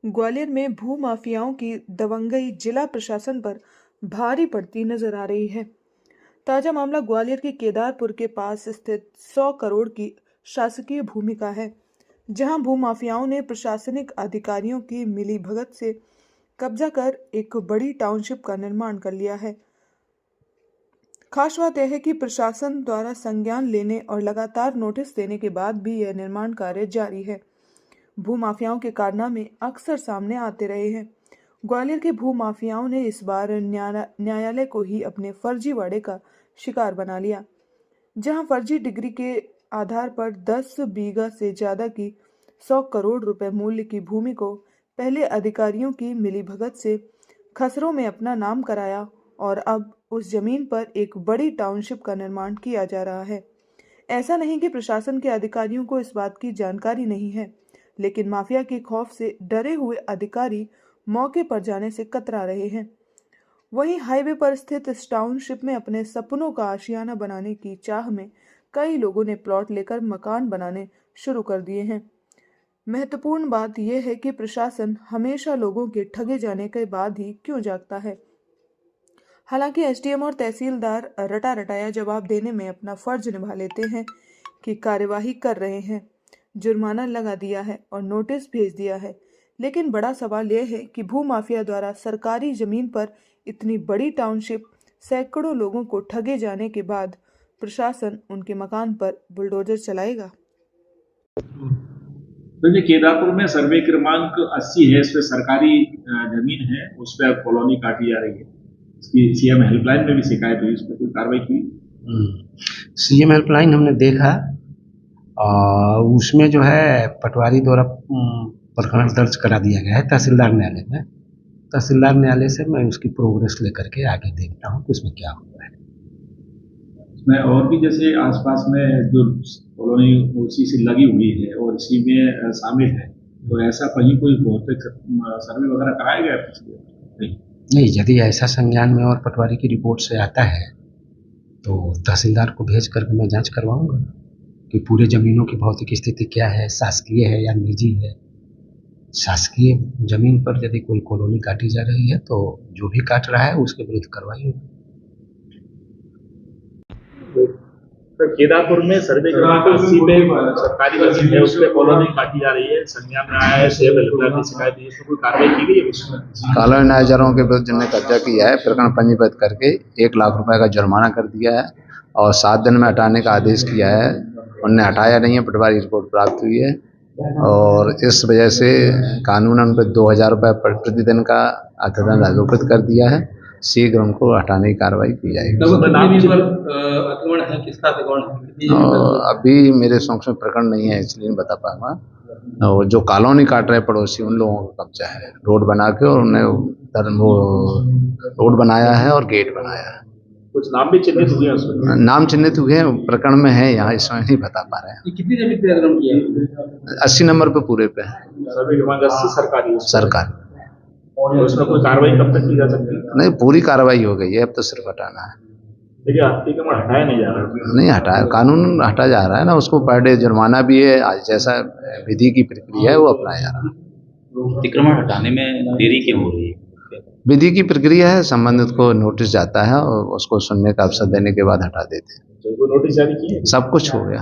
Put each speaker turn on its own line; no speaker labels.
ग्वालियर में भूमाफियाओं की दबंगई जिला प्रशासन पर भारी पड़ती नजर आ रही है। ताजा मामला ग्वालियर के केदारपुर के पास स्थित 100 करोड़ की शासकीय भूमि का है, जहां भूमाफियाओं ने प्रशासनिक अधिकारियों की मिलीभगत से कब्जा कर एक बड़ी टाउनशिप का निर्माण कर लिया है। खास बात यह है कि प्रशासन द्वारा संज्ञान लेने और लगातार नोटिस देने के बाद भी यह निर्माण कार्य जारी है। भूमाफियाओं के कारनामे अक्सर सामने आते रहे हैं। ग्वालियर के भूमाफियाओं ने इस बार न्यायालय को ही अपने फर्जीवाड़े का शिकार बना लिया, जहां फर्जी डिग्री के आधार पर 10 बीघा से ज्यादा की 100 करोड़ रुपए मूल्य की भूमि को पहले अधिकारियों की मिलीभगत से खसरों में अपना नाम कराया और अब उस जमीन पर एक बड़ी टाउनशिप का निर्माण किया जा रहा है। ऐसा नहीं कि प्रशासन के अधिकारियों को इस बात की जानकारी नहीं है, लेकिन माफिया के खौफ से डरे हुए अधिकारी मौके पर जाने से कतरा रहे हैं। वहीं हाईवे पर स्थित इस टाउनशिप में अपने सपनों का आशियाना बनाने की चाह में कई लोगों ने प्लॉट लेकर मकान बनाने शुरू कर दिए हैं। महत्वपूर्ण बात यह है कि प्रशासन हमेशा लोगों के ठगे जाने के बाद ही क्यों जागता है। हालांकि एसडीएम और तहसीलदार रटा रटाया जवाब देने में अपना फर्ज निभा लेते हैं कि कार्यवाही कर रहे हैं, जुर्माना लगा दिया है और नोटिस भेज दिया है, लेकिन बड़ा सवाल यह है कि भूमाफिया द्वारा सरकारी जमीन पर इतनी बड़ी टाउनशिप, सैकड़ों लोगों को ठगे जाने के बाद प्रशासन उनके मकान पर बुलडोजर चलाएगा।
तो ये केदारपुर में सर्वे क्रमांक 80 है, इस पे सरकारी जमीन है, उस पर कॉलोनी काटी जा रही है। इसकी सीएम हेल्पलाइन में भी शिकायत हुई, इस पर कोई कार्रवाई की?
सीएम हेल्पलाइन हमने देखा, उसमें जो है पटवारी द्वारा प्रकरण दर्ज करा दिया गया है तहसीलदार न्यायालय में। तहसीलदार न्यायालय से मैं उसकी प्रोग्रेस लेकर के आगे देखता हूँ कि उसमें क्या हुआ है।
इसमें और भी जैसे आसपास में जो कॉलोनी उसी से लगी हुई है और इसी में शामिल है, तो ऐसा कहीं कोई भौतिक सर्वे वगैरह कराया गया?
नहीं, यदि ऐसा संज्ञान में और पटवारी की रिपोर्ट से आता है तो तहसीलदार को भेज करके मैं जांच करवाऊंगा कि पूरे ज़मीनों की भौतिक स्थिति क्या है, शासकीय है या निजी है। शासकीय ज़मीन पर यदि कोई कॉलोनी काटी जा रही है तो जो भी काट रहा है उसके विरुद्ध कार्रवाई होगी।
तो केदारपुर में सर्वे क्रमांक 80 पे सरकारी जमीन है, उस पर कॉलोनी काटी जा रही है, संज्ञान में आया है, सीएम हेल्पलाइन में शिकायत दी है, इसमें कोई कार्रवाई की गई है? उसमें
कॉलोनी नाइजरों के विरुद्ध जिन्होंने कब्जा किया है, प्रकरण पंजीबद्ध करके 1 लाख रुपए का जुर्माना कर दिया है और 7 दिन में हटाने का आदेश किया है। उनने हटाया नहीं है, पटवारी रिपोर्ट प्राप्त हुई है और इस वजह से कानूनन पर 2000 रुपये प्रतिदिन का अर्थदंड आरोपित कर दिया है। शीघ्र उनको हटाने की कार्रवाई की जाएगी। अभी मेरे समक्ष में प्रकरण नहीं है, इसलिए नहीं बता पाऊंगा। और जो कॉलोनी काट रहे पड़ोसी, उन लोगों का कब्जा है, रोड बना के, और उन्हें वो रोड बनाया है और गेट बनाया है।
कुछ नाम भी चिन्हित हुए हैं उसमें?
नाम चिन्हित हुए हैं, प्रकरण में है, यहाँ इस समय नहीं बता पा रहे हैं।
कितनी जमीन पे अग्रिम किया है?
80 नंबर पे पूरे पे
सर्वे क्रमांक 80
सरकारी।
और उसमें कोई कार्रवाई कब तक की जा सकती है?
नहीं, पूरी कार्रवाई हो गई है, अब तो सिर्फ हटाना है।
देखिए, अतिक्रमण हटाया नहीं जा रहा?
नहीं हटाया, कानून हटा जा रहा है ना, उसको पर डे जुर्माना भी है, जैसा विधि की प्रक्रिया है वो अपनाया जा रहा है।
अतिक्रमण हटाने में देरी क्यों हो रही है?
विधि की प्रक्रिया है, संबंधित को नोटिस जाता है और उसको सुनने का अवसर देने के बाद हटा देते हैं।
नोटिस जारी किए?
सब कुछ हो गया।